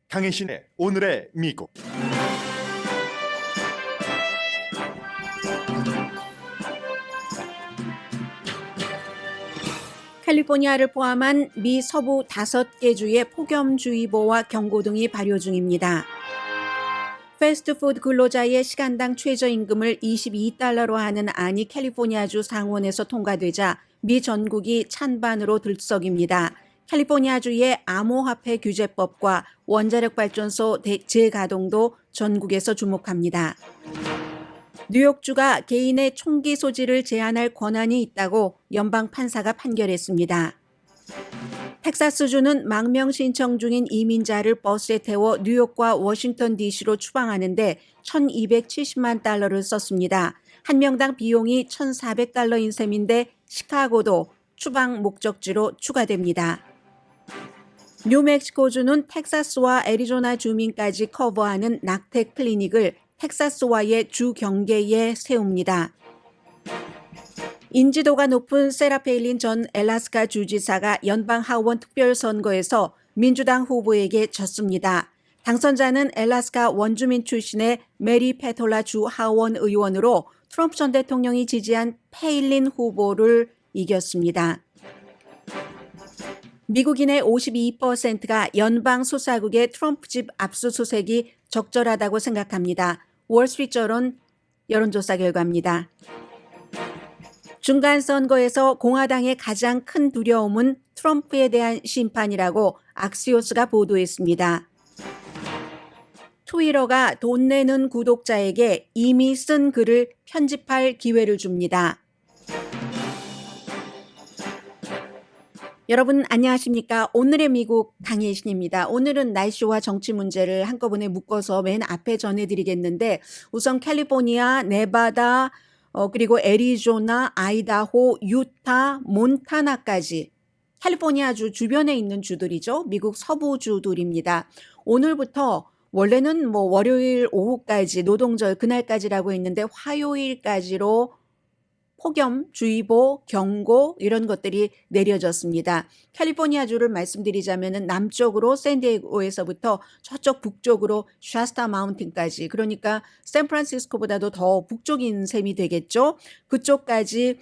강혜신의 오늘의 미국. 캘리포니아를 포함한 미 서부 5개 주의 폭염주의보와 경고 등이 발효 중입니다. 패스트푸드 근로자의 시간당 최저임금을 $22로 하는 안이 캘리포니아주 상원에서 통과되자 미 전국이 찬반으로 들썩입니다. 캘리포니아주의 암호화폐 규제법과 원자력발전소 재가동도 전국에서 주목합니다. 뉴욕주가 개인의 총기 소지를 제한할 권한이 있다고 연방 판사가 판결했습니다. 텍사스주는 망명 신청 중인 이민자를 버스에 태워 뉴욕과 워싱턴 DC로 추방하는데 $1,270만 썼습니다. 한 명당 비용이 $1,400인 셈인데 시카고도 추방 목적지로 추가됩니다. 뉴멕시코주는 텍사스와 애리조나 주민까지 커버하는 낙태 클리닉을 텍사스와의 주 경계에 세웁니다. 인지도가 높은 세라 페일린 전 엘라스카 주지사가 연방 하원 특별선거에서 민주당 후보에게 졌습니다. 당선자는 엘라스카 원주민 출신의 메리 페톨라 주 하원 의원으로 트럼프 전 대통령이 지지한 페일린 후보를 이겼습니다. 미국인의 52%가 연방 수사국의 트럼프 집 압수수색이 적절하다고 생각합니다. 월스트리트저널 여론조사 결과입니다. 중간선거에서 공화당의 가장 큰 두려움은 트럼프에 대한 심판이라고 악시오스가 보도했습니다. 트위터가 돈 내는 구독자에게 이미 쓴 글을 편집할 기회를 줍니다. 여러분 안녕하십니까? 오늘의 미국 강혜신입니다. 오늘은 날씨와 정치 문제를 한꺼번에 묶어서 맨 앞에 전해드리겠는데 우선 캘리포니아, 네바다, 그리고 애리조나, 아이다호, 유타, 몬타나까지 캘리포니아주 주변에 있는 주들이죠. 미국 서부주들입니다. 오늘부터 원래는 월요일 오후까지 노동절 그날까지라고 했는데 화요일까지로 폭염주의보, 경고 이런 것들이 내려졌습니다. 캘리포니아주를 말씀드리자면 남쪽으로 샌디에고에서부터 저쪽 북쪽으로 샤스타 마운틴까지 그러니까 샌프란시스코보다도 더 북쪽인 셈이 되겠죠. 그쪽까지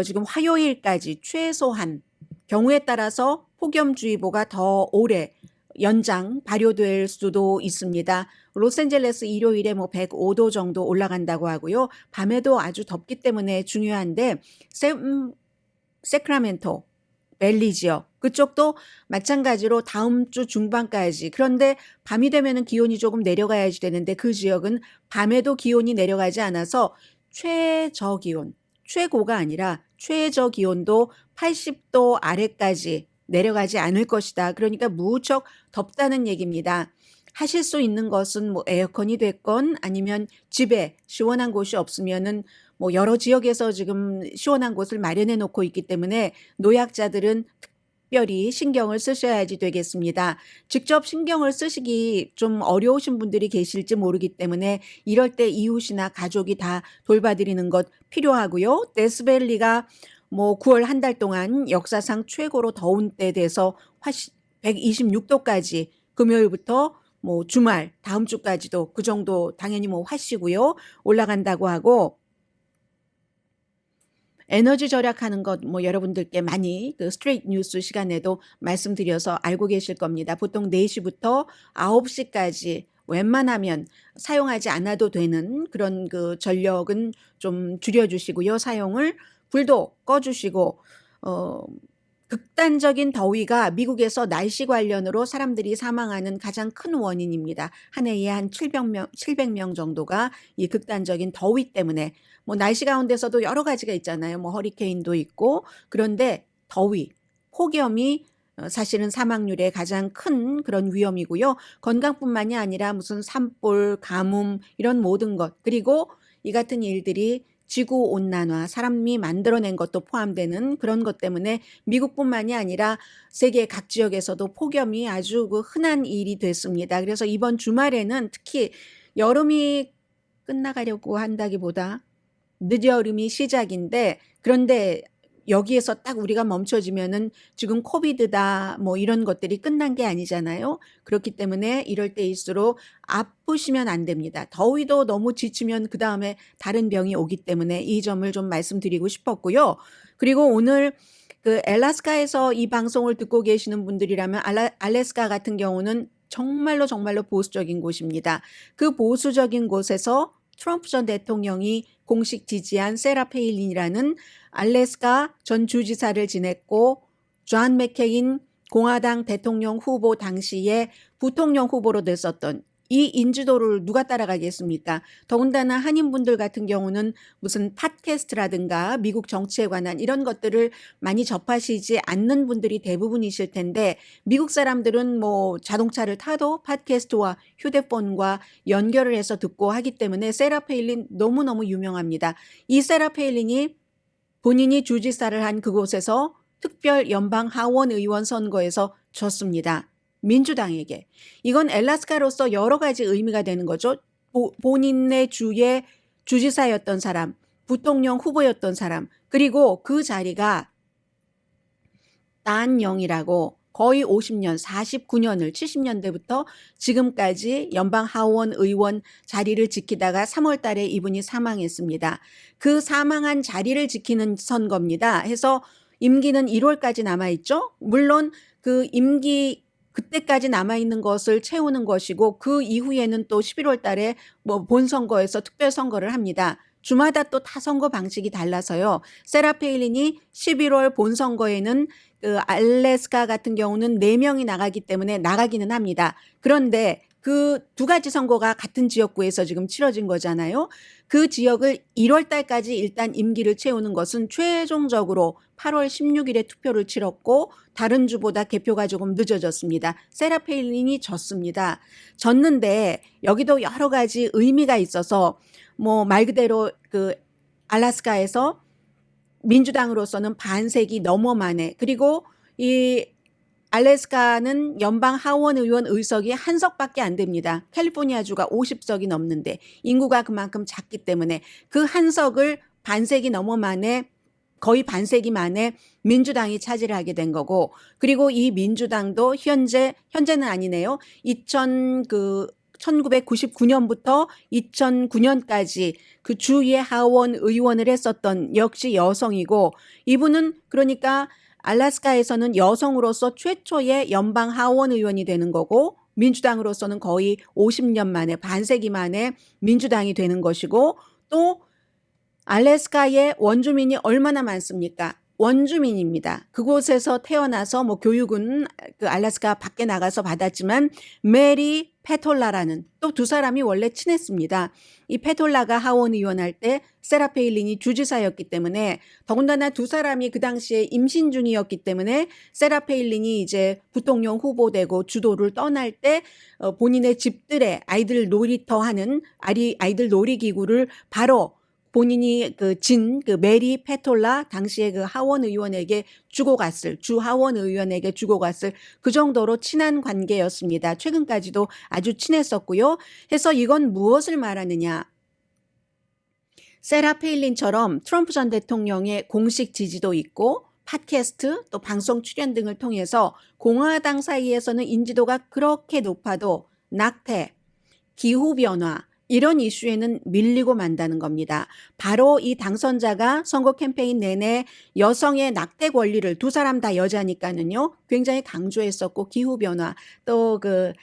지금 화요일까지 최소한 경우에 따라서 폭염주의보가 더 오래 연장 발효될 수도 있습니다. 로스앤젤레스 일요일에 105도 정도 올라간다고 하고요. 밤에도 아주 덥기 때문에 중요한데 세크라멘토, 밸리 지역 그쪽도 마찬가지로 다음 주 중반까지 그런데 밤이 되면은 기온이 조금 내려가야지 되는데 그 지역은 밤에도 기온이 내려가지 않아서 최저기온, 최고가 아니라 최저기온도 80도 아래까지 내려가지 않을 것이다. 그러니까 무척 덥다는 얘기입니다. 하실 수 있는 것은 에어컨이 됐건 아니면 집에 시원한 곳이 없으면은 여러 지역에서 지금 시원한 곳을 마련해 놓고 있기 때문에 노약자들은 특별히 신경을 쓰셔야지 되겠습니다. 직접 신경을 쓰시기 좀 어려우신 분들이 계실지 모르기 때문에 이럴 때 이웃이나 가족이 다 돌봐드리는 것 필요하고요. 데스밸리가 9월 한 달 동안 역사상 최고로 더운 때 돼서 126도까지 금요일부터 주말 다음 주까지도 그 정도 당연히 화씨고요. 올라간다고 하고 에너지 절약하는 것 여러분들께 많이 그 스트레이트 뉴스 시간에도 말씀드려서 알고 계실 겁니다. 보통 4시부터 9시까지 웬만하면 사용하지 않아도 되는 그런 그 전력은 좀 줄여주시고요. 사용을 불도 꺼주시고 극단적인 더위가 미국에서 날씨 관련으로 사람들이 사망하는 가장 큰 원인입니다. 한 해에 한 700명 정도가 이 극단적인 더위 때문에 날씨 가운데서도 여러 가지가 있잖아요. 허리케인도 있고 그런데 더위, 폭염이 사실은 사망률의 가장 큰 그런 위험이고요. 건강뿐만이 아니라 무슨 산불, 가뭄 이런 모든 것 그리고 이 같은 일들이 지구온난화, 사람이 만들어낸 것도 포함되는 그런 것 때문에 미국뿐만이 아니라 세계 각 지역에서도 폭염이 아주 흔한 일이 됐습니다. 그래서 이번 주말에는 특히 여름이 끝나가려고 한다기보다 늦여름이 시작인데 그런데 여기에서 딱 우리가 멈춰지면은 지금 코비드다 뭐 이런 것들이 끝난 게 아니잖아요. 그렇기 때문에 이럴 때일수록 아프시면 안 됩니다. 더위도 너무 지치면 그다음에 다른 병이 오기 때문에 이 점을 좀 말씀드리고 싶었고요. 그리고 오늘 그 알래스카에서 이 방송을 듣고 계시는 분들이라면 알래스카 같은 경우는 정말로 정말로 보수적인 곳입니다. 그 보수적인 곳에서 트럼프 전 대통령이 공식 지지한 세라 페일린이라는 알래스카 전 주지사를 지냈고 존 맥케인 공화당 대통령 후보 당시에 부통령 후보로 됐었던 이 인지도를 누가 따라가겠습니까? 더군다나 한인분들 같은 경우는 무슨 팟캐스트라든가 미국 정치에 관한 이런 것들을 많이 접하시지 않는 분들이 대부분이실 텐데 미국 사람들은 뭐 자동차를 타도 팟캐스트와 휴대폰과 연결을 해서 듣고 하기 때문에 세라 페일린 너무너무 유명합니다. 이 세라 페일린이 본인이 주지사를 한 그곳에서 특별 연방 하원 의원 선거에서 졌습니다. 민주당에게. 이건 알래스카로서 여러 가지 의미가 되는 거죠. 본인의 주의 주지사였던 사람, 부통령 후보였던 사람, 그리고 그 자리가 단 영이라고 거의 50년, 49년을 70년대부터 지금까지 연방 하원 의원 자리를 지키다가 3월 달에 이분이 사망했습니다. 그 사망한 자리를 지키는 선거입니다. 해서 임기는 1월까지 남아있죠. 물론 그 임기 그때까지 남아있는 것을 채우는 것이고 그 이후에는 또 11월 달에 뭐 본선거에서 특별선거를 합니다. 주마다 또 타 선거 방식이 달라서요. 세라 페일린이 11월 본선거에는 그 알래스카 같은 경우는 4명이 나가기 때문에 나가기는 합니다. 그런데 그 두 가지 선거가 같은 지역구에서 지금 치러진 거잖아요. 그 지역을 1월 달까지 일단 임기를 채우는 것은 최종적으로 8월 16일에 투표를 치렀고 다른 주보다 개표가 조금 늦어졌습니다. 세라 페일린이 졌습니다. 졌는데 여기도 여러 가지 의미가 있어서 뭐 말 그대로 그 알래스카에서 민주당으로서는 반세기 넘어 만에 그리고 이 알래스카는 연방 하원 의원 의석이 한 석밖에 안 됩니다. 캘리포니아주가 50석이 넘는데 인구가 그만큼 작기 때문에 그 한 석을 반세기 넘어 만에 거의 반세기 만에 민주당이 차지를 하게 된 거고 그리고 이 민주당도 현재는 아니네요. 1999년부터 2009년까지 그 주의 하원 의원을 했었던 역시 여성이고 이분은 그러니까 알래스카에서는 여성으로서 최초의 연방 하원 의원이 되는 거고 민주당으로서는 거의 50년 만에 반세기 만에 민주당이 되는 것이고 또 알래스카의 원주민이 얼마나 많습니까? 원주민입니다. 그곳에서 태어나서 뭐 교육은 그 알래스카 밖에 나가서 받았지만 메리 페톨라라는 또 두 사람이 원래 친했습니다. 이 페톨라가 하원 의원 할 때 세라 페일린이 주지사였기 때문에 더군다나 두 사람이 그 당시에 임신 중이었기 때문에 세라 페일린이 이제 부통령 후보되고 주도를 떠날 때 본인의 집들의 아이들 놀이터 하는 아이들 놀이기구를 바로 본인이 그 메리 페톨라 당시에 그 하원 의원에게 주고 갔을 주 하원 의원에게 주고 갔을 그 정도로 친한 관계였습니다. 최근까지도 아주 친했었고요. 해서 이건 무엇을 말하느냐? 세라 페일린처럼 트럼프 전 대통령의 공식 지지도 있고 팟캐스트 또 방송 출연 등을 통해서 공화당 사이에서는 인지도가 그렇게 높아도 낙태, 기후변화 이런 이슈에는 밀리고 만다는 겁니다. 바로 이 당선자가 선거 캠페인 내내 여성의 낙태 권리를 두 사람 다 여자니까는요. 굉장히 강조했었고 기후변화 또 그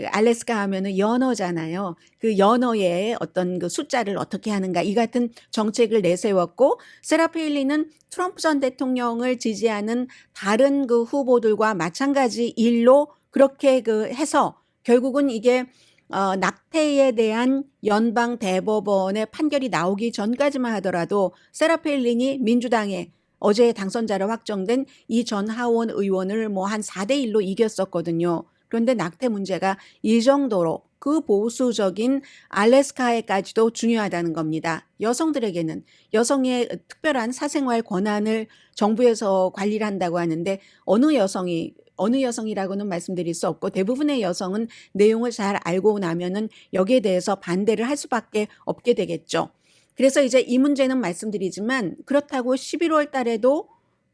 알래스카 하면은 연어잖아요. 그 연어의 어떤 그 숫자를 어떻게 하는가 이 같은 정책을 내세웠고 세라 페일린은 트럼프 전 대통령을 지지하는 다른 그 후보들과 마찬가지 일로 그렇게 그 해서 결국은 이게 낙태에 대한 연방 대법원의 판결이 나오기 전까지만 하더라도 세라 페일린이 민주당의 어제 당선자로 확정된 이 전 하원 의원을 뭐 한 4대1로 이겼었거든요. 그런데 낙태 문제가 이 정도로 그 보수적인 알래스카에까지도 중요하다는 겁니다. 여성들에게는 여성의 특별한 사생활 권한을 정부에서 관리를 한다고 하는데 어느 여성이라고는 말씀드릴 수 없고 대부분의 여성은 내용을 잘 알고 나면은 여기에 대해서 반대를 할 수밖에 없게 되겠죠. 그래서 이제 이 문제는 말씀드리지만 그렇다고 11월 달에도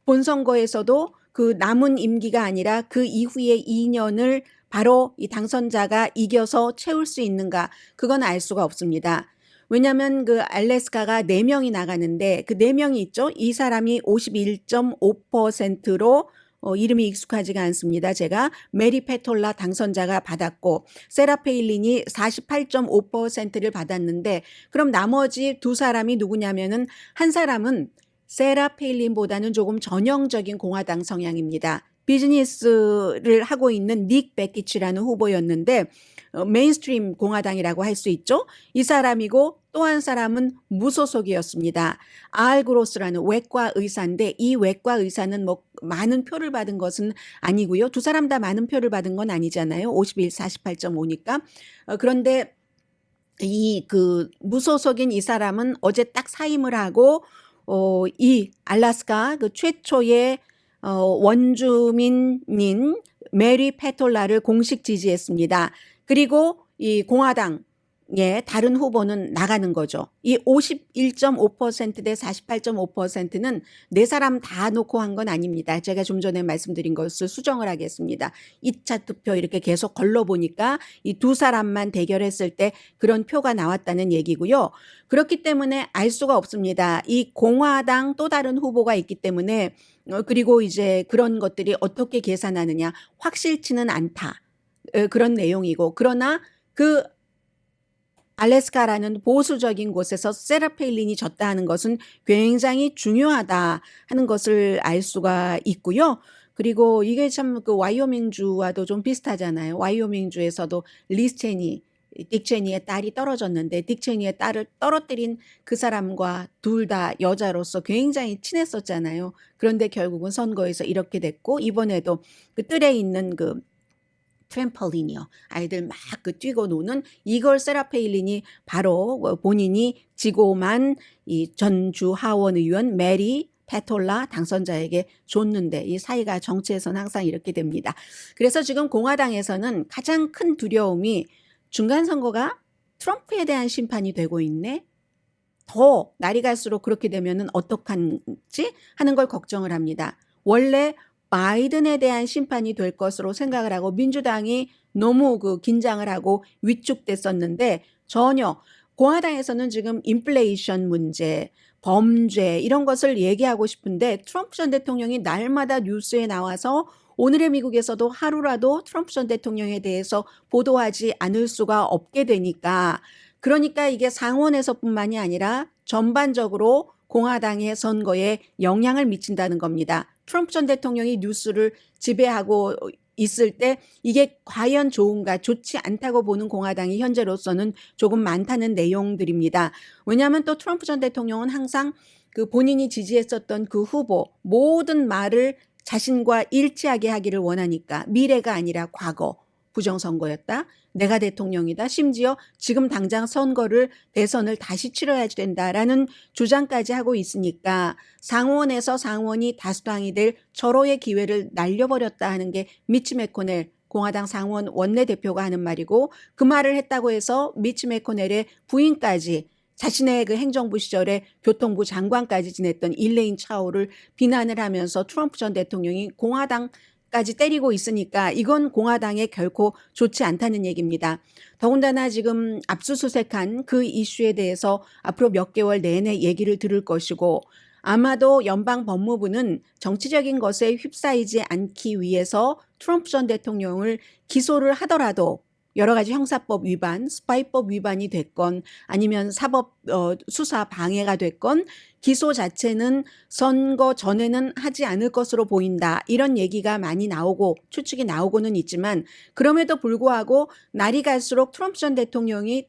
본선거에서도 그 남은 임기가 아니라 그 이후에 2년을 바로 이 당선자가 이겨서 채울 수 있는가? 그건 알 수가 없습니다. 왜냐하면 그 알래스카가 4명이 나가는데 그 4명이 있죠. 이 사람이 51.5%로 이름이 익숙하지가 않습니다. 제가 메리 페톨라 당선자가 받았고 세라 페일린이 48.5%를 받았는데 그럼 나머지 두 사람이 누구냐면은 한 사람은 세라 페일린보다는 조금 전형적인 공화당 성향입니다. 비즈니스를 하고 있는 닉 베키치라는 후보였는데 메인스트림 공화당이라고 할 수 있죠. 이 사람이고 또 한 사람은 무소속이었습니다. 알 그로스라는 외과 의사인데 이 외과 의사는 뭐 많은 표를 받은 것은 아니고요. 두 사람 다 많은 표를 받은 건 아니잖아요. 51, 48.5니까. 그런데 이 그 무소속인 이 사람은 어제 딱 사임을 하고 이 알래스카 그 최초의 원주민인 메리 페톨라를 공식 지지했습니다. 그리고 이 공화당의 다른 후보는 나가는 거죠. 이 51.5% 대 48.5%는 네 사람 다 놓고 한 건 아닙니다. 제가 좀 전에 말씀드린 것을 수정을 하겠습니다. 2차 투표 이렇게 계속 걸러보니까 이 두 사람만 대결했을 때 그런 표가 나왔다는 얘기고요. 그렇기 때문에 알 수가 없습니다. 이 공화당 또 다른 후보가 있기 때문에 그리고 이제 그런 것들이 어떻게 계산하느냐 확실치는 않다. 그런 내용이고 그러나 그 알래스카라는 보수적인 곳에서 세라 페일린이 졌다 하는 것은 굉장히 중요하다 하는 것을 알 수가 있고요. 그리고 이게 참 그 와이오밍주와도 좀 비슷하잖아요. 와이오밍주에서도 리스 체니, 딕 체니의 딸이 떨어졌는데 딕 체니의 딸을 떨어뜨린 그 사람과 둘 다 여자로서 굉장히 친했었잖아요. 그런데 결국은 선거에서 이렇게 됐고 이번에도 그 뜰에 있는 그 트램펄린이요. 아이들 막 그 뛰고 노는 이걸 세라 페일린이 바로 본인이 지고만 이 전주 하원 의원 메리 페톨라 당선자에게 줬는데 이 사이가 정치에서는 항상 이렇게 됩니다. 그래서 지금 공화당에서는 가장 큰 두려움이 중간 선거가 트럼프에 대한 심판이 되고 있네. 더 날이 갈수록 그렇게 되면은 어떡한지 하는 걸 걱정을 합니다. 원래 바이든에 대한 심판이 될 것으로 생각을 하고 민주당이 너무 그 긴장을 하고 위축됐었는데 전혀 공화당에서는 지금 인플레이션 문제, 범죄 이런 것을 얘기하고 싶은데 트럼프 전 대통령이 날마다 뉴스에 나와서 오늘의 미국에서도 하루라도 트럼프 전 대통령에 대해서 보도하지 않을 수가 없게 되니까 그러니까 이게 상원에서뿐만이 아니라 전반적으로 공화당의 선거에 영향을 미친다는 겁니다. 트럼프 전 대통령이 뉴스를 지배하고 있을 때 이게 과연 좋은가 좋지 않다고 보는 공화당이 현재로서는 조금 많다는 내용들입니다. 왜냐하면 또 트럼프 전 대통령은 항상 그 본인이 지지했었던 그 후보 모든 말을 자신과 일치하게 하기를 원하니까 미래가 아니라 과거 부정선거였다. 내가 대통령이다. 심지어 지금 당장 선거를 대선을 다시 치러야 된다라는 주장까지 하고 있으니까 상원에서 상원이 다수당이 될 절호의 기회를 날려버렸다 하는 게 미치 매코넬 공화당 상원 원내대표가 하는 말이고 그 말을 했다고 해서 미치 매코넬의 부인까지 자신의 그 행정부 시절에 교통부 장관까지 지냈던 일레인 차오를 비난을 하면서 트럼프 전 대통령이 공화당까지 때리고 있으니까 이건 공화당에 결코 좋지 않다는 얘기입니다. 더군다나 지금 압수수색한 그 이슈에 대해서 앞으로 몇 개월 내내 얘기를 들을 것이고 아마도 연방 법무부는 정치적인 것에 휩싸이지 않기 위해서 트럼프 전 대통령을 기소를 하더라도 여러 가지 형사법 위반, 스파이법 위반이 됐건 아니면 사법 수사 방해가 됐건 기소 자체는 선거 전에는 하지 않을 것으로 보인다. 이런 얘기가 많이 나오고 추측이 나오고는 있지만 그럼에도 불구하고 날이 갈수록 트럼프 전 대통령이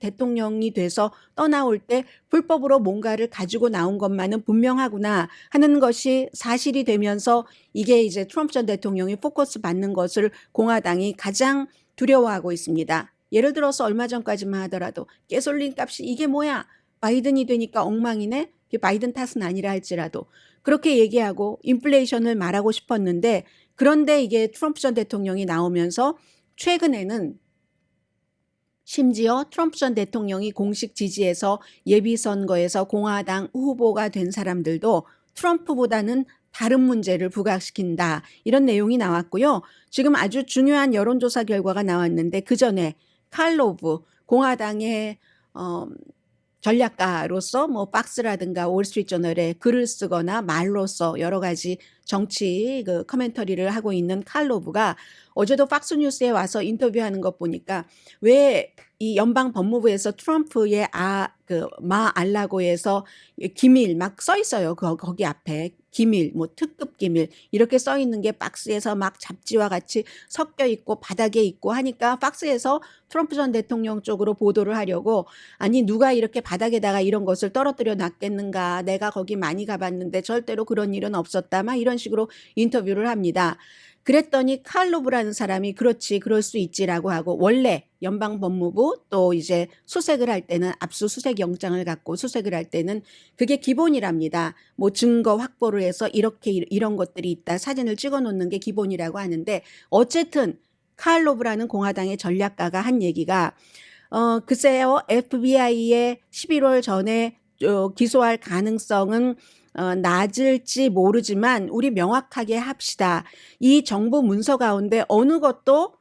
돼서 떠나올 때 불법으로 뭔가를 가지고 나온 것만은 분명하구나 하는 것이 사실이 되면서 이게 이제 트럼프 전 대통령이 포커스 받는 것을 공화당이 가장 두려워하고 있습니다. 예를 들어서 얼마 전까지만 하더라도 가솔린 값이 이게 뭐야? 바이든이 되니까 엉망이네? 바이든 탓은 아니라 할지라도 그렇게 얘기하고 인플레이션을 말하고 싶었는데 그런데 이게 트럼프 전 대통령이 나오면서 최근에는 심지어 트럼프 전 대통령이 공식 지지해서 예비선거에서 공화당 후보가 된 사람들도 트럼프보다는 다른 문제를 부각시킨다. 이런 내용이 나왔고요. 지금 아주 중요한 여론조사 결과가 나왔는데 그 전에 칼 로브 공화당의 전략가로서 뭐 박스라든가 월스트리트저널에 글을 쓰거나 말로써 여러 가지 정치 그 커멘터리를 하고 있는 칼 로브가 어제도 팍스뉴스에 와서 인터뷰하는 것 보니까 왜 이 연방 법무부에서 트럼프의 마 알라고에서 기밀 막 써 있어요. 거기 앞에 기밀, 뭐 특급 기밀 이렇게 써 있는 게 박스에서 막 잡지와 같이 섞여 있고 바닥에 있고 하니까 박스에서 트럼프 전 대통령 쪽으로 보도를 하려고 아니 누가 이렇게 바닥에다가 이런 것을 떨어뜨려 놨겠는가 내가 거기 많이 가봤는데 절대로 그런 일은 없었다 막 이런 식으로 인터뷰를 합니다. 그랬더니 칼 로브라는 사람이 그렇지 그럴 수 있지라고 하고 원래 연방법무부 또 이제 수색을 할 때는 압수수색 영장을 갖고 수색을 할 때는 그게 기본이랍니다. 뭐 증거 확보를 해서 이렇게 이런 것들이 있다 사진을 찍어 놓는 게 기본이라고 하는데 어쨌든 칼 로브라는 공화당의 전략가가 한 얘기가 글쎄요 FBI에 11월 전에 기소할 가능성은 낮을지 모르지만 우리 명확하게 합시다. 이 정보 문서 가운데 어느 것도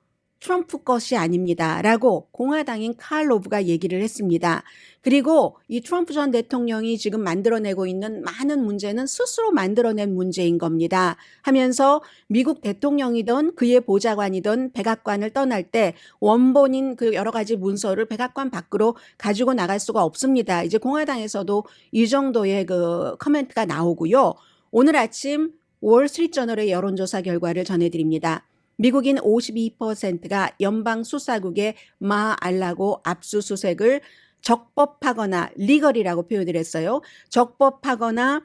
트럼프 것이 아닙니다. 라고 공화당인 칼 로브가 얘기를 했습니다. 그리고 이 트럼프 전 대통령이 지금 만들어내고 있는 많은 문제는 스스로 만들어낸 문제인 겁니다. 하면서 미국 대통령이든 그의 보좌관이든 백악관을 떠날 때 원본인 그 여러 가지 문서를 백악관 밖으로 가지고 나갈 수가 없습니다. 이제 공화당에서도 이 정도의 그 커멘트가 나오고요. 오늘 아침 월스트리트저널의 여론조사 결과를 전해드립니다. 미국인 52%가 연방수사국의 마 알라고 압수수색을 적법하거나 리걸이라고 표현을 했어요. 적법하거나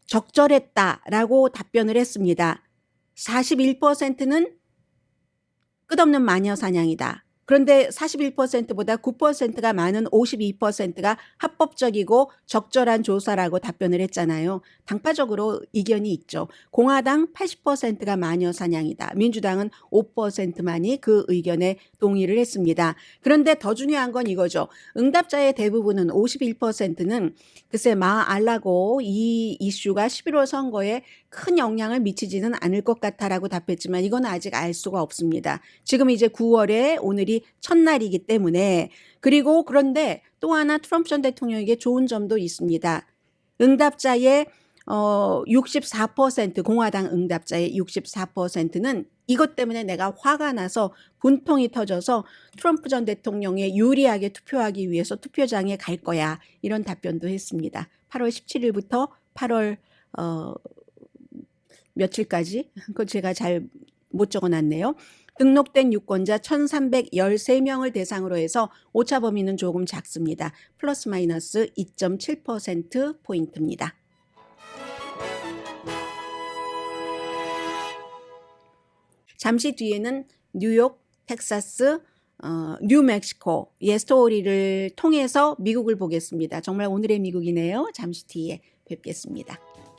적절했다라고 답변을 했습니다. 41%는 끝없는 마녀 사냥이다. 그런데 41%보다 9%가 많은 52%가 합법적이고 적절한 조사라고 답변을 했잖아요. 당파적으로 이견이 있죠. 공화당 80%가 마녀 사냥이다. 민주당은 5%만이 그 의견에 동의를 했습니다. 그런데 더 중요한 건 이거죠. 응답자의 대부분은 51%는 글쎄 마 알라고 이 이슈가 11월 선거에 큰 영향을 미치지는 않을 것 같다라고 답했지만 이건 아직 알 수가 없습니다. 지금 이제 9월에 오늘이 첫날이기 때문에 그리고 그런데 또 하나 트럼프 전 대통령에게 좋은 점도 있습니다. 응답자의 64% 공화당 응답자의 64%는 이것 때문에 내가 화가 나서 분통이 터져서 트럼프 전 대통령에 유리하게 투표하기 위해서 투표장에 갈 거야. 이런 답변도 했습니다. 8월 17일부터 8월 며칠까지 그거 제가 잘 못 적어놨네요. 등록된 유권자 1313명을 대상으로 해서 오차 범위는 조금 작습니다. 플러스 마이너스 2.7%포인트입니다. 잠시 뒤에는 뉴욕, 텍사스, 뉴멕시코의 스토리를 통해서 미국을 보겠습니다. 정말 오늘의 미국이네요. 잠시 뒤에 뵙겠습니다.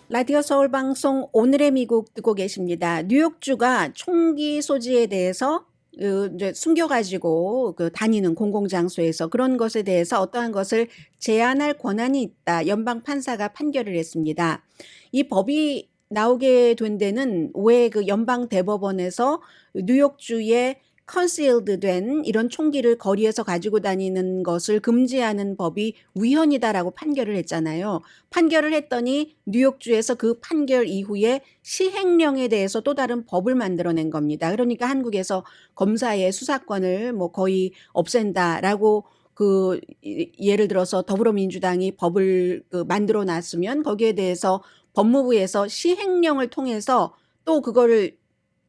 라디오 서울 방송 오늘의 미국 듣고 계십니다. 뉴욕주가 총기 소지에 대해서 이제 숨겨가지고 다니는 공공장소에서 그런 것에 대해서 어떠한 것을 제한할 권한이 있다. 연방 판사가 판결을 했습니다. 이 법이 나오게 된 데는 왜 그 연방 대법원에서 뉴욕주의 컨실드 된 이런 총기를 거리에서 가지고 다니는 것을 금지하는 법이 위헌이다라고 판결을 했잖아요. 판결을 했더니 뉴욕주에서 그 판결 이후에 시행령에 대해서 또 다른 법을 만들어낸 겁니다. 그러니까 한국에서 검사의 수사권을 뭐 거의 없앤다라고 예를 들어서 더불어민주당이 법을 만들어 놨으면 거기에 대해서 법무부에서 시행령을 통해서 또 그거를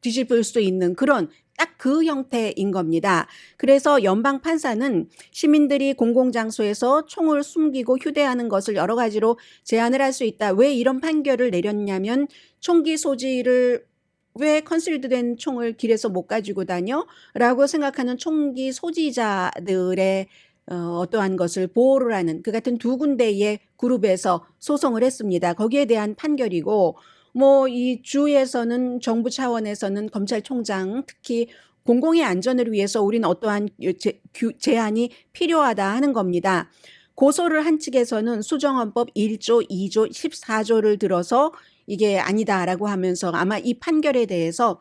뒤집을 수 있는 그런 딱 그 형태인 겁니다. 그래서 연방 판사는 시민들이 공공장소에서 총을 숨기고 휴대하는 것을 여러 가지로 제한을 할 수 있다. 왜 이런 판결을 내렸냐면 총기 소지를 왜 컨실드된 총을 길에서 못 가지고 다녀? 라고 생각하는 총기 소지자들의 어떠한 것을 보호를 하는 그 같은 두 군데의 그룹에서 소송을 했습니다. 거기에 대한 판결이고 뭐 이 주에서는 정부 차원에서는 검찰총장 특히 공공의 안전을 위해서 우리는 어떠한 제한이 필요하다 하는 겁니다. 고소를 한 측에서는 수정헌법 1조, 2조, 14조를 들어서 이게 아니다라고 하면서 아마 이 판결에 대해서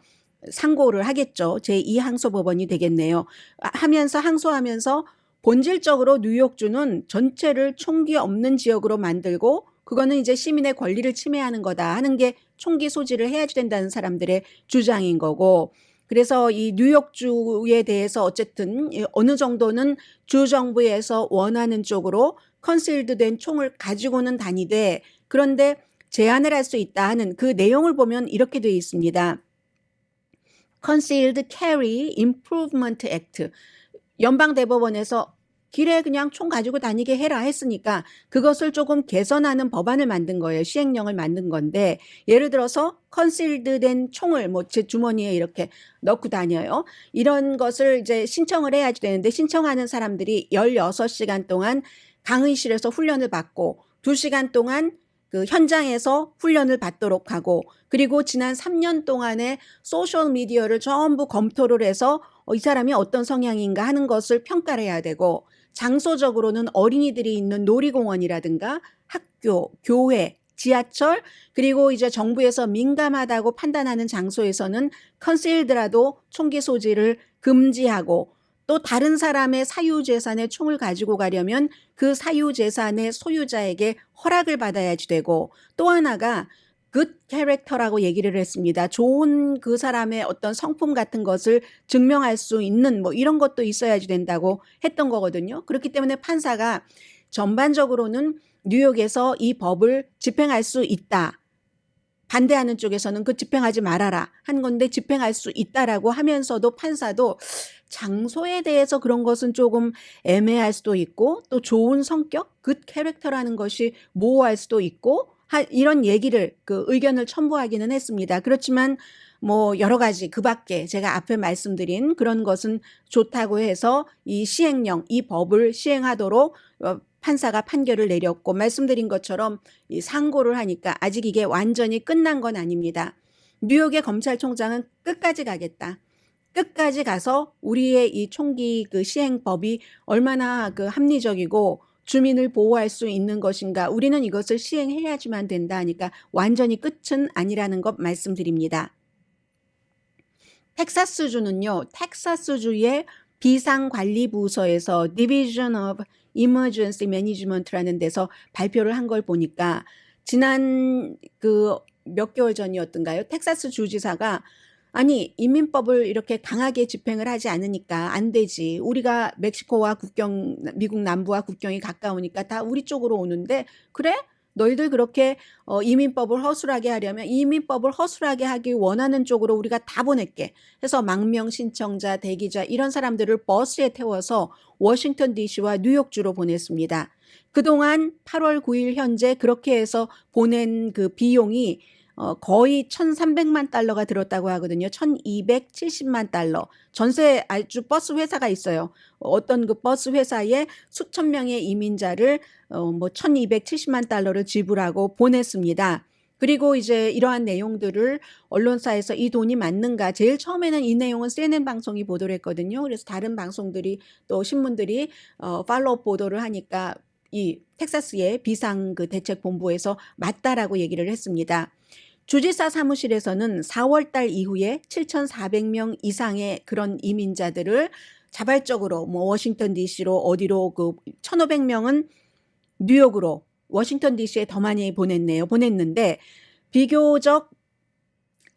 상고를 하겠죠. 제2항소법원이 되겠네요. 하면서 항소하면서 본질적으로 뉴욕주는 전체를 총기 없는 지역으로 만들고 그거는 이제 시민의 권리를 침해하는 거다 하는 게 총기 소지를 해야지 된다는 사람들의 주장인 거고, 그래서 이 뉴욕주에 대해서 어쨌든 어느 정도는 주 정부에서 원하는 쪽으로 컨실드된 총을 가지고는 다니되 그런데 제한을 할 수 있다 하는 그 내용을 보면 이렇게 되어 있습니다. Concealed Carry Improvement Act. 연방대법원에서 길에 그냥 총 가지고 다니게 해라 했으니까 그것을 조금 개선하는 법안을 만든 거예요. 시행령을 만든 건데 예를 들어서 컨실드된 총을 뭐 제 주머니에 이렇게 넣고 다녀요. 이런 것을 이제 신청을 해야지 되는데 신청하는 사람들이 16시간 동안 강의실에서 훈련을 받고 2시간 동안 그 현장에서 훈련을 받도록 하고 그리고 지난 3년 동안의 소셜 미디어를 전부 검토를 해서 이 사람이 어떤 성향인가 하는 것을 평가를 해야 되고 장소적으로는 어린이들이 있는 놀이공원이라든가 학교, 교회, 지하철 그리고 이제 정부에서 민감하다고 판단하는 장소에서는 컨실드라도 총기 소지를 금지하고 또 다른 사람의 사유재산에 총을 가지고 가려면 그 사유재산의 소유자에게 허락을 받아야지 되고 또 하나가 good character라고 얘기를 했습니다. 좋은 그 사람의 어떤 성품 같은 것을 증명할 수 있는 뭐 이런 것도 있어야지 된다고 했던 거거든요. 그렇기 때문에 판사가 전반적으로는 뉴욕에서 이 법을 집행할 수 있다. 반대하는 쪽에서는 그 집행하지 말아라 한 건데 집행할 수 있다라고 하면서도 판사도 장소에 대해서 그런 것은 조금 애매할 수도 있고 또 좋은 성격, 굿 캐릭터라는 것이 모호할 수도 있고 이런 얘기를 그 의견을 첨부하기는 했습니다. 그렇지만 뭐 여러 가지 그 밖에 제가 앞에 말씀드린 그런 것은 좋다고 해서 이 시행령, 이 법을 시행하도록 판사가 판결을 내렸고 말씀드린 것처럼 이 상고를 하니까 아직 이게 완전히 끝난 건 아닙니다. 뉴욕의 검찰총장은 끝까지 가겠다. 끝까지 가서 우리의 이 총기 그 시행법이 얼마나 그 합리적이고 주민을 보호할 수 있는 것인가. 우리는 이것을 시행해야지만 된다 하니까 완전히 끝은 아니라는 것 말씀드립니다. 텍사스주는요. 텍사스주의 비상관리부서에서 Division of Emergency Management라는 데서 발표를 한 걸 보니까 지난 그 몇 개월 전이었던가요? 텍사스 주지사가 아니 이민법을 이렇게 강하게 집행을 하지 않으니까 안 되지. 우리가 멕시코와 국경, 미국 남부와 국경이 가까우니까 다 우리 쪽으로 오는데 그래? 너희들 그렇게 이민법을 허술하게 하려면 이민법을 허술하게 하기 원하는 쪽으로 우리가 다 보낼게 해서 망명 신청자, 대기자 이런 사람들을 버스에 태워서 워싱턴 DC와 뉴욕주로 보냈습니다. 그동안 8월 9일 현재 그렇게 해서 보낸 그 비용이 거의 1,300만 달러가 들었다고 하거든요. 1,270만 달러. 전세 아주 버스 회사가 있어요. 어떤 그 버스 회사에 수천 명의 이민자를 뭐 1,270만 달러를 지불하고 보냈습니다. 그리고 이제 이러한 내용들을 언론사에서 이 돈이 맞는가? 제일 처음에는 이 내용은 CNN 방송이 보도를 했거든요. 그래서 다른 방송들이 또 신문들이 팔로우 보도를 하니까 이 텍사스의 비상 그 대책본부에서 맞다라고 얘기를 했습니다. 주지사 사무실에서는 4월 달 이후에 7,400명 이상의 그런 이민자들을 자발적으로 뭐 워싱턴 DC로 어디로 그 1,500명은 뉴욕으로 워싱턴 DC에 더 많이 보냈는데 비교적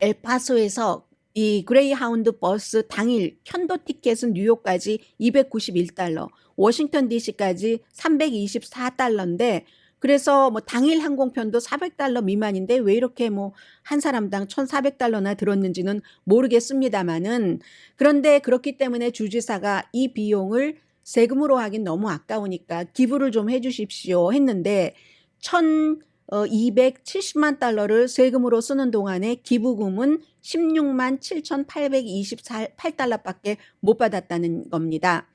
엘파소에서 이 그레이하운드 버스 당일 편도 티켓은 뉴욕까지 291달러, 워싱턴 DC까지 324달러인데 그래서 뭐 당일 항공편도 400달러 미만인데 왜 이렇게 뭐 한 사람당 1,400달러나 들었는지는 모르겠습니다만은 그런데 그렇기 때문에 주지사가 이 비용을 세금으로 하긴 너무 아까우니까 기부를 좀 해주십시오 했는데 1,270만 달러를 세금으로 쓰는 동안에 기부금은 16만 7,828달러밖에 못 받았다는 겁니다.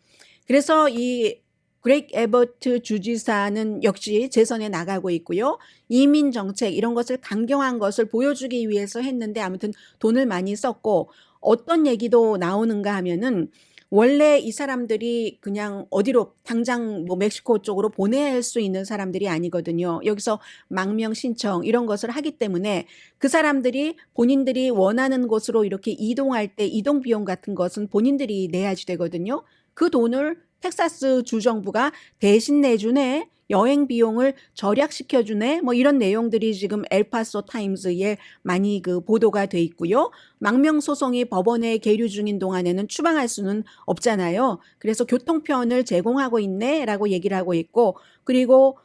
그래서 이 그렉 에버트 주지사는 역시 재선에 나가고 있고요. 이민 정책 이런 것을 강경한 것을 보여주기 위해서 했는데 아무튼 돈을 많이 썼고 어떤 얘기도 나오는가 하면은 원래 이 사람들이 그냥 어디로 당장 뭐 멕시코 쪽으로 보낼 수 있는 사람들이 아니거든요. 여기서 망명 신청 이런 것을 하기 때문에 그 사람들이 본인들이 원하는 곳으로 이렇게 이동할 때 이동 비용 같은 것은 본인들이 내야지 되거든요. 그 돈을 텍사스 주정부가 대신 내주네. 여행 비용을 절약시켜 주네. 뭐 이런 내용들이 지금 엘파소 타임즈에 많이 그 보도가 돼 있고요. 망명 소송이 법원에 계류 중인 동안에는 추방할 수는 없잖아요. 그래서 교통편을 제공하고 있네라고 얘기를 하고 있고, 그리고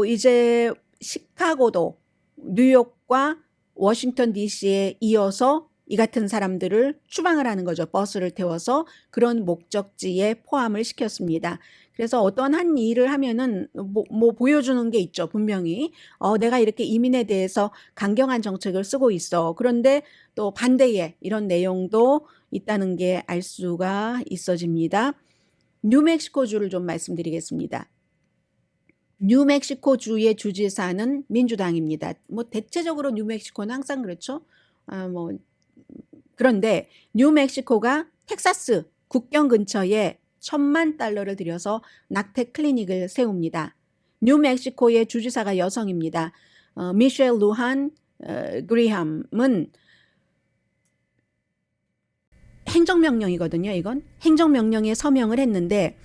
이제 시카고도 뉴욕과 워싱턴 DC에 이어서 이 같은 사람들을 추방을 하는 거죠. 버스를 태워서 그런 목적지에 포함을 시켰습니다. 그래서 어떤 한 일을 하면은 뭐 보여주는 게 있죠. 분명히. 내가 이렇게 이민에 대해서 강경한 정책을 쓰고 있어. 그런데 또 반대에 이런 내용도 있다는 게 알 수가 있어집니다. 뉴멕시코주를 좀 말씀드리겠습니다. 뉴멕시코주의 주지사는 민주당입니다. 뭐 대체적으로 뉴멕시코는 항상 그렇죠. 그런데 뉴멕시코가 텍사스 국경 근처에 $1,000만 들여서 낙태 클리닉을 세웁니다. 뉴멕시코의 주지사가 여성입니다. 미셸 루한 그리함은 행정명령이거든요. 이건 행정명령에 서명을 했는데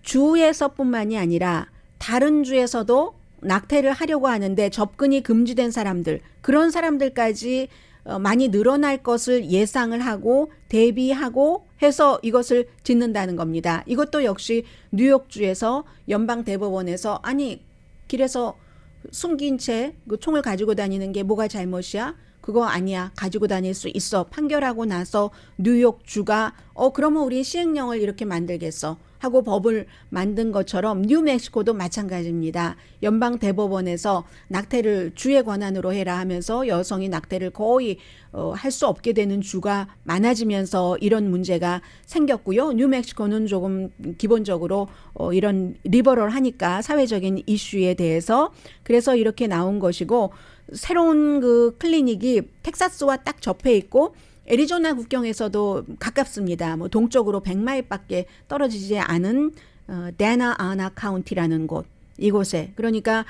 주에서뿐만이 아니라 다른 주에서도 낙태를 하려고 하는데 접근이 금지된 사람들, 그런 사람들까지 많이 늘어날 것을 예상을 하고 대비하고 해서 이것을 짓는다는 겁니다. 이것도 역시 뉴욕주에서 연방대법원에서 아니 길에서 숨긴 채 그 총을 가지고 다니는 게 뭐가 잘못이야? 그거 아니야. 가지고 다닐 수 있어. 판결하고 나서 뉴욕주가 그러면 우리 시행령을 이렇게 만들겠어 하고 법을 만든 것처럼 뉴멕시코도 마찬가지입니다. 연방대법원에서 낙태를 주의 권한으로 해라 하면서 여성이 낙태를 거의 할 수 없게 되는 주가 많아지면서 이런 문제가 생겼고요. 뉴멕시코는 조금 기본적으로 이런 리버럴하니까 사회적인 이슈에 대해서 그래서 이렇게 나온 것이고, 새로운 그 클리닉이 텍사스와 딱 접해 있고 애리조나 국경에서도 가깝습니다. 뭐 동쪽으로 100마일밖에 떨어지지 않은 데나 아나 카운티라는 곳, 이곳에, 그러니까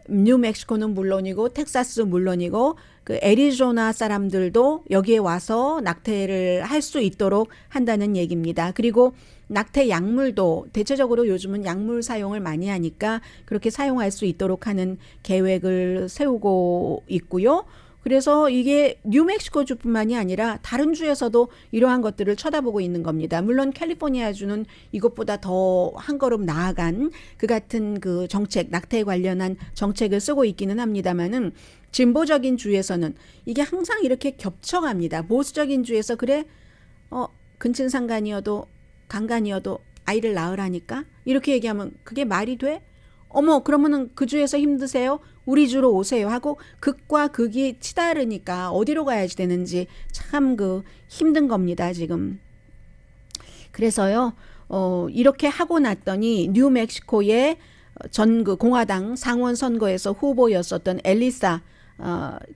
뉴멕시코는 물론이고 텍사스 물론이고 그 애리조나 사람들도 여기에 와서 낙태를 할 수 있도록 한다는 얘기입니다. 그리고 낙태 약물도 대체적으로 요즘은 약물 사용을 많이 하니까 그렇게 사용할 수 있도록 하는 계획을 세우고 있고요. 그래서 이게 뉴멕시코주뿐만이 아니라 다른 주에서도 이러한 것들을 쳐다보고 있는 겁니다. 물론 캘리포니아주는 이것보다 더 한 걸음 나아간 그 같은 그 정책, 낙태에 관련한 정책을 쓰고 있기는 합니다만은 진보적인 주에서는 이게 항상 이렇게 겹쳐갑니다. 보수적인 주에서 그래 근친상간이어도 강간이어도 아이를 낳으라니까 이렇게 얘기하면 그게 말이 돼? 그러면은 그 주에서 힘드세요? 우리 주로 오세요 하고 극과 극이 치다르니까 어디로 가야지 되는지 참 그 힘든 겁니다, 지금. 그래서요, 이렇게 하고 났더니 뉴멕시코의 전 그 공화당 상원 선거에서 후보였었던 엘리사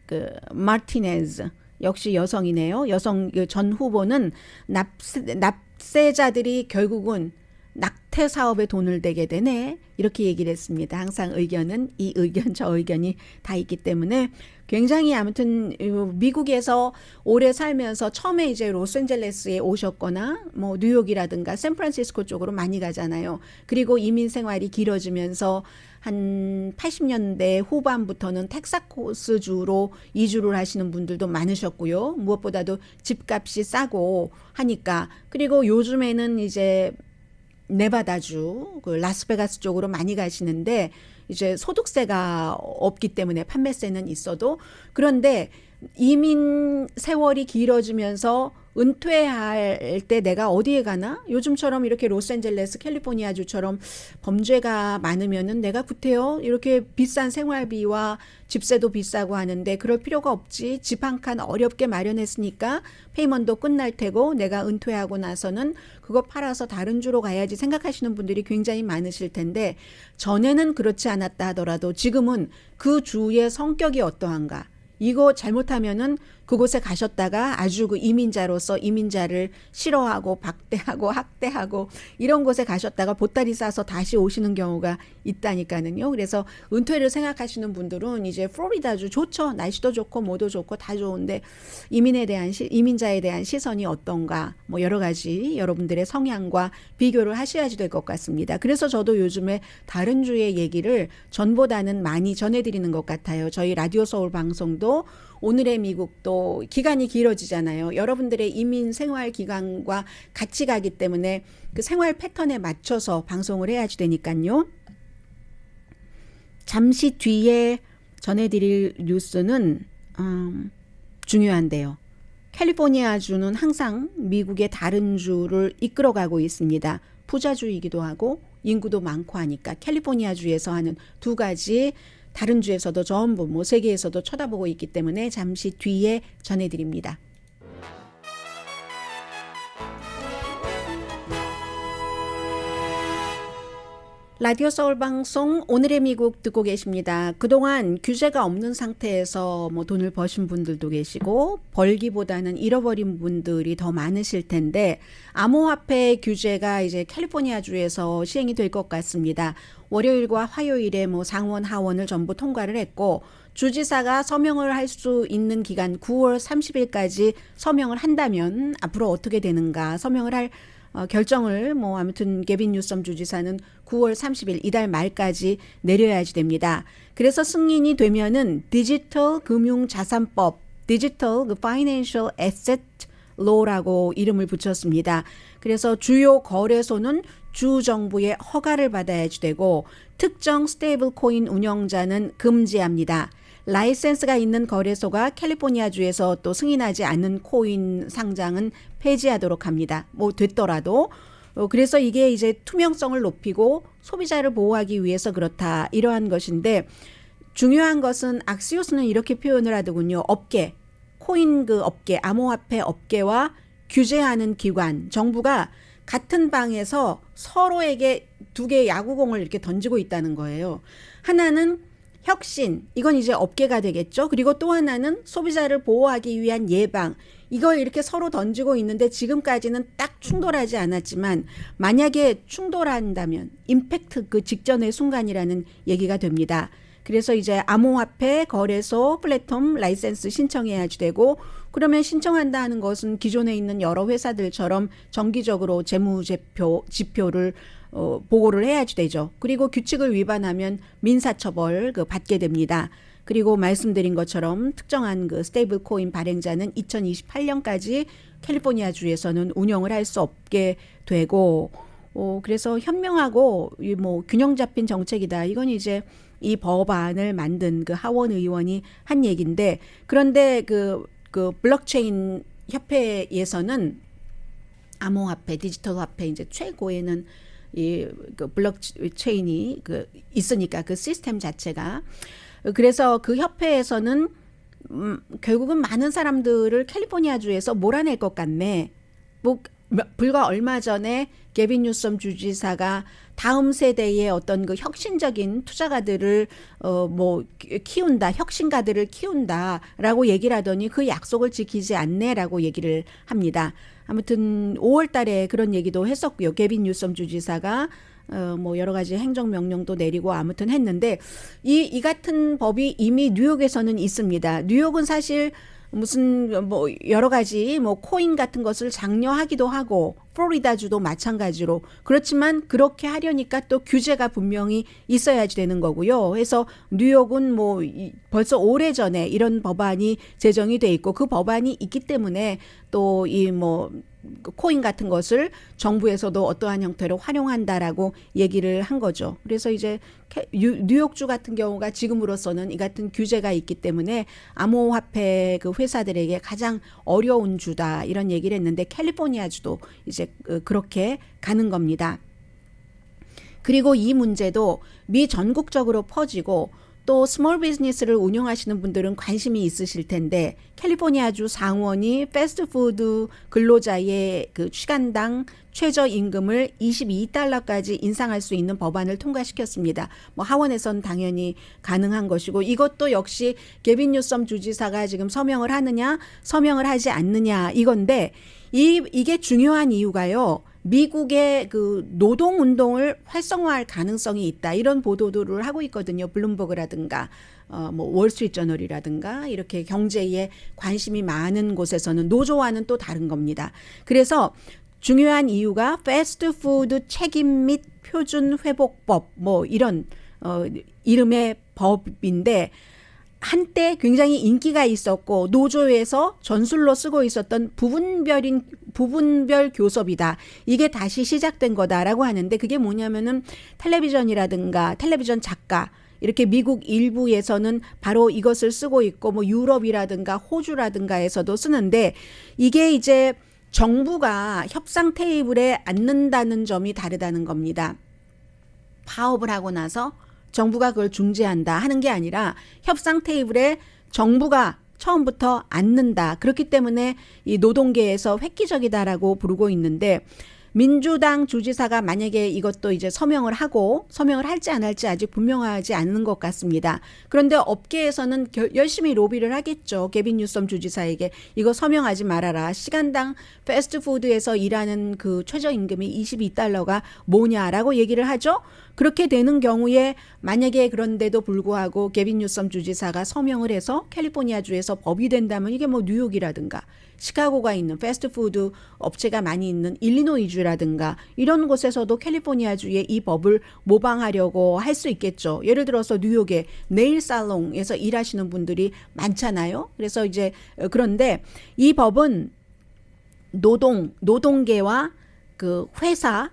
그 마르티네즈, 역시 여성이네요. 여성 전 후보는 납세자들이 결국은 낙태 사업에 돈을 대게 되네, 이렇게 얘기를 했습니다. 항상 의견은 이 의견 저 의견이 다 있기 때문에 굉장히 아무튼 미국에서 오래 살면서 처음에 이제 로스앤젤레스에 오셨거나 뭐 뉴욕이라든가 샌프란시스코 쪽으로 많이 가잖아요. 그리고 이민 생활이 길어지면서 한 80년대 후반부터는 텍사스주로 이주를 하시는 분들도 많으셨고요. 무엇보다도 집값이 싸고 하니까. 그리고 요즘에는 이제 네바다주, 그 라스베가스 쪽으로 많이 가시는데 이제 소득세가 없기 때문에 판매세는 있어도, 그런데 이민 세월이 길어지면서 은퇴할 때 내가 어디에 가나? 요즘처럼 이렇게 로스앤젤레스, 캘리포니아주처럼 범죄가 많으면은 내가 구태여 이렇게 비싼 생활비와 집세도 비싸고 하는데 그럴 필요가 없지. 집 한 칸 어렵게 마련했으니까 페이먼트도 끝날 테고 내가 은퇴하고 나서는 그거 팔아서 다른 주로 가야지 생각하시는 분들이 굉장히 많으실 텐데, 전에는 그렇지 않았다 하더라도 지금은 그 주의 성격이 어떠한가, 이거 잘못하면은 그곳에 가셨다가 아주 그 이민자로서 이민자를 싫어하고 박대하고 학대하고 이런 곳에 가셨다가 보따리 싸서 다시 오시는 경우가 있다니까는요. 그래서 은퇴를 생각하시는 분들은 이제 플로리다주 좋죠. 날씨도 좋고 뭐도 좋고 다 좋은데 이민자에 대한 시선이 어떤가 뭐 여러 가지 여러분들의 성향과 비교를 하셔야지 될 것 같습니다. 그래서 저도 요즘에 다른 주의 얘기를 전보다는 많이 전해드리는 것 같아요. 저희 라디오 서울 방송도 오늘의 미국도 기간이 길어지잖아요. 여러분들의 이민 생활 기간과 같이 가기 때문에 그 생활 패턴에 맞춰서 방송을 해야지 되니까요. 잠시 뒤에 전해드릴 뉴스는 중요한데요. 캘리포니아주는 항상 미국의 다른 주를 이끌어가고 있습니다. 부자주이기도 하고 인구도 많고 하니까 캘리포니아주에서 하는 두 가지 다른 주에서도 전부 뭐 세계에서도 쳐다보고 있기 때문에 잠시 뒤에 전해드립니다. 라디오 서울 방송 오늘의 미국 듣고 계십니다. 그동안 규제가 없는 상태에서 뭐 돈을 버신 분들도 계시고 벌기보다는 잃어버린 분들이 더 많으실 텐데 암호화폐 규제가 이제 캘리포니아주에서 시행이 될 것 같습니다. 월요일과 화요일에 뭐 상원 하원을 전부 통과를 했고 주지사가 서명을 할 수 있는 기간 9월 30일까지 서명을 한다면 앞으로 어떻게 되는가 서명을 할 결정을 뭐 아무튼 게빈 뉴섬 주지사는 9월 30일 이달 말까지 내려야지 됩니다. 그래서 승인이 되면은 디지털 금융 자산법, 디지털 파이낸셜 애셋 로라고 이름을 붙였습니다. 그래서 주요 거래소는 주 정부의 허가를 받아야지 되고 특정 스테이블 코인 운영자는 금지합니다. 라이센스가 있는 거래소가 캘리포니아주에서 또 승인하지 않는 코인 상장은 폐지하도록 합니다. 뭐 됐더라도 그래서 이게 이제 투명성을 높이고 소비자를 보호하기 위해서 그렇다 이러한 것인데 중요한 것은 악시오스는 이렇게 표현을 하더군요. 업계, 코인 그 업계, 암호화폐 업계와 규제하는 기관, 정부가 같은 방에서 서로에게 두 개의 야구공을 이렇게 던지고 있다는 거예요. 하나는 혁신, 이건 이제 업계가 되겠죠. 그리고 또 하나는 소비자를 보호하기 위한 예방, 이걸 이렇게 서로 던지고 있는데 지금까지는 딱 충돌하지 않았지만 만약에 충돌한다면 임팩트 그 직전의 순간이라는 얘기가 됩니다. 그래서 이제 암호화폐 거래소 플랫폼 라이센스 신청해야지 되고 그러면 신청한다 하는 것은 기존에 있는 여러 회사들처럼 정기적으로 지표를 보고를 해야지 되죠. 그리고 규칙을 위반하면 민사처벌 받게 됩니다. 그리고 말씀드린 것처럼 특정한 그 스테이블 코인 발행자는 2028년까지 캘리포니아주에서는 운영을 할 수 없게 되고 그래서 현명하고 뭐 균형 잡힌 정책이다. 이건 이제 이 법안을 만든 그 하원 의원이 한 얘기인데 그런데 그 블록체인 협회에서는 암호화폐, 디지털 화폐 이제 최고에는 이 그 블록체인이 그 있으니까 그 시스템 자체가 그래서 그 협회에서는 결국은 많은 사람들을 캘리포니아주에서 몰아낼 것 같네. 뭐 불과 얼마 전에 게빈 뉴섬 주지사가 다음 세대의 어떤 그 혁신적인 투자가들을 뭐 키운다, 혁신가들을 키운다라고 얘기를 하더니 그 약속을 지키지 않네라고 얘기를 합니다. 아무튼 5월 달에 그런 얘기도 했었고요. 게빈 뉴섬 주지사가 뭐 여러 가지 행정명령도 내리고 아무튼 했는데 이 같은 법이 이미 뉴욕에서는 있습니다. 뉴욕은 사실 무슨 뭐 여러 가지 뭐 코인 같은 것을 장려하기도 하고 플로리다주도 마찬가지로 그렇지만 그렇게 하려니까 또 규제가 분명히 있어야지 되는 거고요. 그래서 뉴욕은 뭐 벌써 오래전에 이런 법안이 제정이 돼 있고 그 법안이 있기 때문에 또 이 뭐 코인 같은 것을 정부에서도 어떠한 형태로 활용한다라고 얘기를 한 거죠. 그래서 이제 뉴욕주 같은 경우가 지금으로서는 이 같은 규제가 있기 때문에 암호화폐 그 회사들에게 가장 어려운 주다 이런 얘기를 했는데 캘리포니아주도 이제 그렇게 가는 겁니다. 그리고 이 문제도 미 전국적으로 퍼지고 또 스몰 비즈니스를 운영하시는 분들은 관심이 있으실 텐데 캘리포니아주 상원이 패스트푸드 근로자의 그 시간당 최저임금을 22달러까지 인상할 수 있는 법안을 통과시켰습니다. 뭐 하원에선 당연히 가능한 것이고 이것도 역시 게빈 뉴섬 주지사가 지금 서명을 하느냐 서명을 하지 않느냐 이건데 이게 중요한 이유가요. 미국의 그 노동운동을 활성화할 가능성이 있다. 이런 보도들을 하고 있거든요. 블룸버그라든가, 뭐 월스트리트저널이라든가 이렇게 경제에 관심이 많은 곳에서는 노조와는 또 다른 겁니다. 그래서 중요한 이유가 패스트푸드 책임 및 표준 회복법 뭐 이런 이름의 법인데 한때 굉장히 인기가 있었고 노조에서 전술로 쓰고 있었던 부분별 교섭이다. 이게 다시 시작된 거다라고 하는데 그게 뭐냐면은 텔레비전이라든가 텔레비전 작가 이렇게 미국 일부에서는 바로 이것을 쓰고 있고 뭐 유럽이라든가 호주라든가에서도 쓰는데 이게 이제 정부가 협상 테이블에 앉는다는 점이 다르다는 겁니다. 파업을 하고 나서 정부가 그걸 중재한다 하는 게 아니라 협상 테이블에 정부가 처음부터 앉는다. 그렇기 때문에 이 노동계에서 획기적이다라고 부르고 있는데 민주당 주지사가 만약에 이것도 이제 서명을 할지 안 할지 아직 분명하지 않은 것 같습니다. 그런데 업계에서는 열심히 로비를 하겠죠. 게빈 뉴섬 주지사에게 이거 서명하지 말아라. 시간당 패스트푸드에서 일하는 그 최저임금이 22달러가 뭐냐라고 얘기를 하죠. 그렇게 되는 경우에 만약에 그런데도 불구하고 게빈 뉴섬 주지사가 서명을 해서 캘리포니아주에서 법이 된다면 이게 뭐 뉴욕이라든가 시카고가 있는 패스트푸드 업체가 많이 있는 일리노이주라든가 이런 곳에서도 캘리포니아주의 이 법을 모방하려고 할 수 있겠죠. 예를 들어서 뉴욕의 네일 살롱에서 일하시는 분들이 많잖아요. 그래서 이제 그런데 이 법은 노동계와 그 회사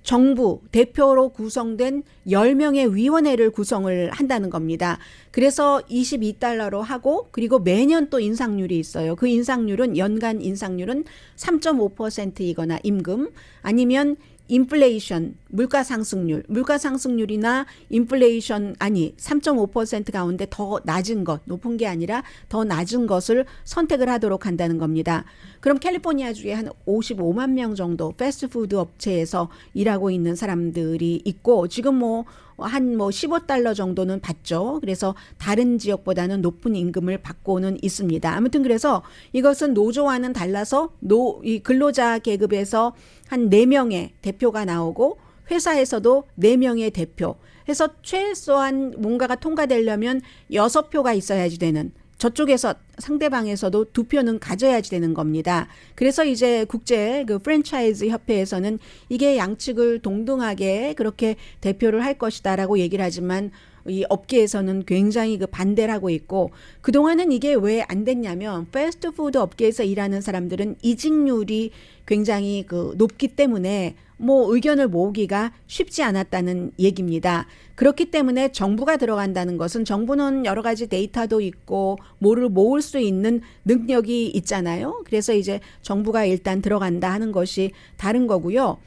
정부 대표로 구성된 10명의 위원회를 구성을 한다는 겁니다. 그래서 22달러로 하고 그리고 매년 또 인상률이 있어요. 그 인상률은 연간 인상률은 3.5%이거나 임금 아니면 인플레이션 물가 상승률이나 인플레이션 3.5% 가운데 더 낮은 것 높은 게 아니라 더 낮은 것을 선택을 하도록 한다는 겁니다. 그럼 캘리포니아주에 한 55만 명 정도 패스트푸드 업체에서 일하고 있는 사람들이 있고 지금 한 15달러 정도는 받죠. 그래서 다른 지역보다는 높은 임금을 받고는 있습니다. 아무튼 그래서 이것은 노조와는 달라서 이 근로자 계급에서 한 4명의 대표가 나오고 회사에서도 4명의 대표 해서 최소한 뭔가가 통과되려면 6표가 있어야지 되는 저쪽에서 상대방에서도 2표는 가져야지 되는 겁니다. 그래서 이제 국제 그 프랜차이즈 협회에서는 이게 양측을 동등하게 그렇게 대표를 할 것이다라고 얘기를 하지만 이 업계에서는 굉장히 그 반대를 하고 있고 그동안은 이게 왜 안 됐냐면 패스트푸드 업계에서 일하는 사람들은 이직률이 굉장히 그 높기 때문에 의견을 모으기가 쉽지 않았다는 얘기입니다. 그렇기 때문에 정부가 들어간다는 것은 정부는 여러 가지 데이터도 있고 뭐를 모을 수 있는 능력이 있잖아요. 그래서 이제 정부가 일단 들어간다 하는 것이 다른 거고요.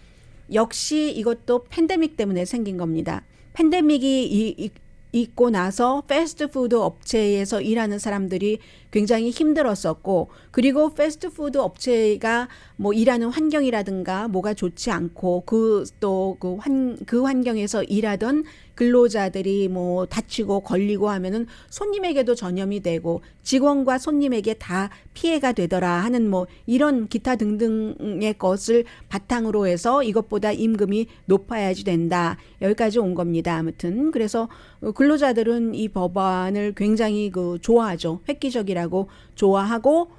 역시 이것도 팬데믹 때문에 생긴 겁니다. 팬데믹이 있고 나서 패스트푸드 업체에서 일하는 사람들이 굉장히 힘들었었고 그리고 패스트푸드 업체가 일하는 환경이라든가 뭐가 좋지 않고 그 환경에서 일하던 근로자들이 다치고 걸리고 하면은 손님에게도 전염이 되고 직원과 손님에게 다 피해가 되더라 하는 이런 기타 등등의 것을 바탕으로 해서 이것보다 임금이 높아야지 된다. 여기까지 온 겁니다. 아무튼 그래서 근로자들은 이 법안을 굉장히 좋아하죠. 획기적이라고 좋아하고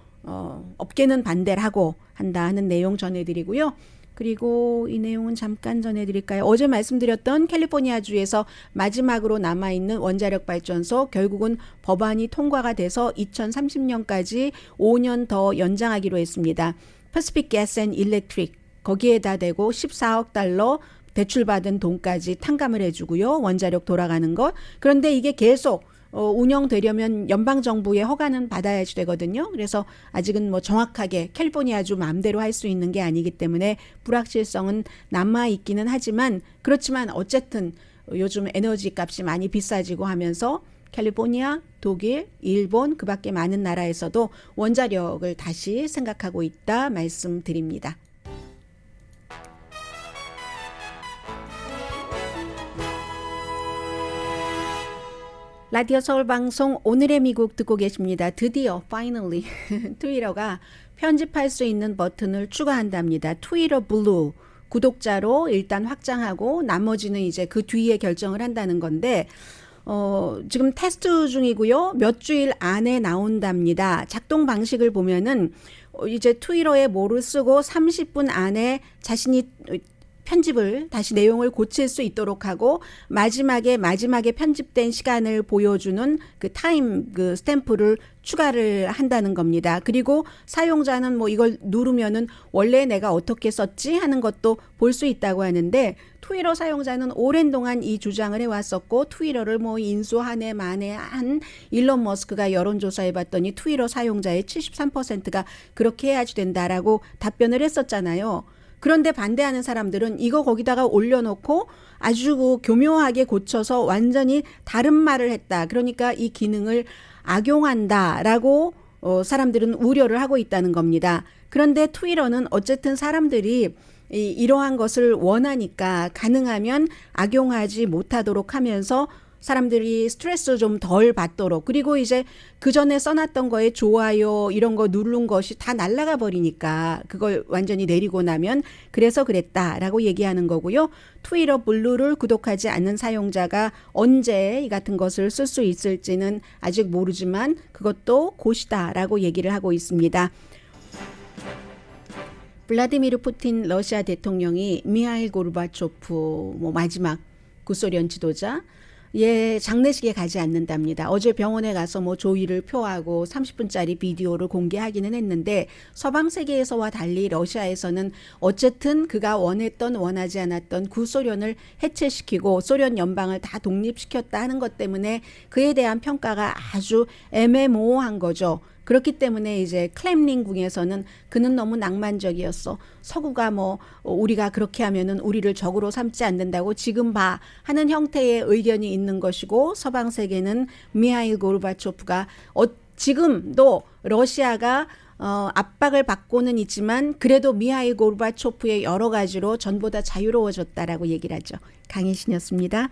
업계는 반대를 하고 한다 하는 내용 전해드리고요. 그리고 이 내용은 잠깐 전해드릴까요? 어제 말씀드렸던 캘리포니아주에서 마지막으로 남아있는 원자력 발전소 결국은 법안이 통과가 돼서 2030년까지 5년 더 연장하기로 했습니다. Pacific Gas and Electric 거기에다 대고 14억 달러 대출받은 돈까지 탕감을 해주고요. 원자력 돌아가는 것. 그런데 이게 계속 운영되려면 연방정부의 허가는 받아야지 되거든요. 그래서 아직은 정확하게 캘리포니아주 마음대로 할 수 있는 게 아니기 때문에 불확실성은 남아있기는 하지만 그렇지만 어쨌든 요즘 에너지 값이 많이 비싸지고 하면서 캘리포니아, 독일, 일본 그 밖에 많은 나라에서도 원자력을 다시 생각하고 있다 말씀드립니다. 라디오 서울 방송 오늘의 미국 듣고 계십니다. 드디어 finally 트위터가 편집할 수 있는 버튼을 추가한답니다. 트위터 블루 구독자로 일단 확장하고 나머지는 이제 그 뒤에 결정을 한다는 건데 지금 테스트 중이고요. 몇 주일 안에 나온답니다. 작동 방식을 보면은 이제 트위터에 뭐를 쓰고 30분 안에 자신이 편집을 다시 내용을 고칠 수 있도록 하고 마지막에 편집된 시간을 보여주는 그 타임 그 스탬프를 추가를 한다는 겁니다. 그리고 사용자는 뭐 이걸 누르면은 원래 내가 어떻게 썼지 하는 것도 볼 수 있다고 하는데 트위터 사용자는 오랜 동안 이 주장을 해왔었고 트위터를 뭐 인수하네 마네 한 일론 머스크가 여론조사해 봤더니 트위터 사용자의 73%가 그렇게 해야지 된다라고 답변을 했었잖아요. 그런데 반대하는 사람들은 이거 거기다가 올려놓고 아주 교묘하게 고쳐서 완전히 다른 말을 했다. 그러니까 이 기능을 악용한다라고 사람들은 우려를 하고 있다는 겁니다. 그런데 트위터는 어쨌든 사람들이 이러한 것을 원하니까 가능하면 악용하지 못하도록 하면서 사람들이 스트레스 좀 덜 받도록 그리고 이제 그 전에 써놨던 거에 좋아요 이런 거 누른 것이 다 날아가 버리니까 그걸 완전히 내리고 나면 그래서 그랬다라고 얘기하는 거고요. 트위터 블루를 구독하지 않는 사용자가 언제 이 같은 것을 쓸 수 있을지는 아직 모르지만 그것도 곧이다라고 얘기를 하고 있습니다. 블라디미르 푸틴 러시아 대통령이 미하일 고르바초프 마지막 구소련 지도자 장례식에 가지 않는답니다. 어제 병원에 가서 조의를 표하고 30분짜리 비디오를 공개하기는 했는데 서방 세계에서와 달리 러시아에서는 어쨌든 그가 원하지 않았던 구소련을 해체시키고 소련 연방을 다 독립시켰다 하는 것 때문에 그에 대한 평가가 아주 애매모호한 거죠. 그렇기 때문에 이제 클렘린궁에서는 그는 너무 낭만적이었어. 서구가 우리가 그렇게 하면은 우리를 적으로 삼지 않는다고 지금 봐 하는 형태의 의견이 있는 것이고 서방 세계는 미하일 고르바초프가 지금도 러시아가 압박을 받고는 있지만 그래도 미하일 고르바초프의 여러 가지로 전보다 자유로워졌다라고 얘기를 하죠. 강혜신이었습니다.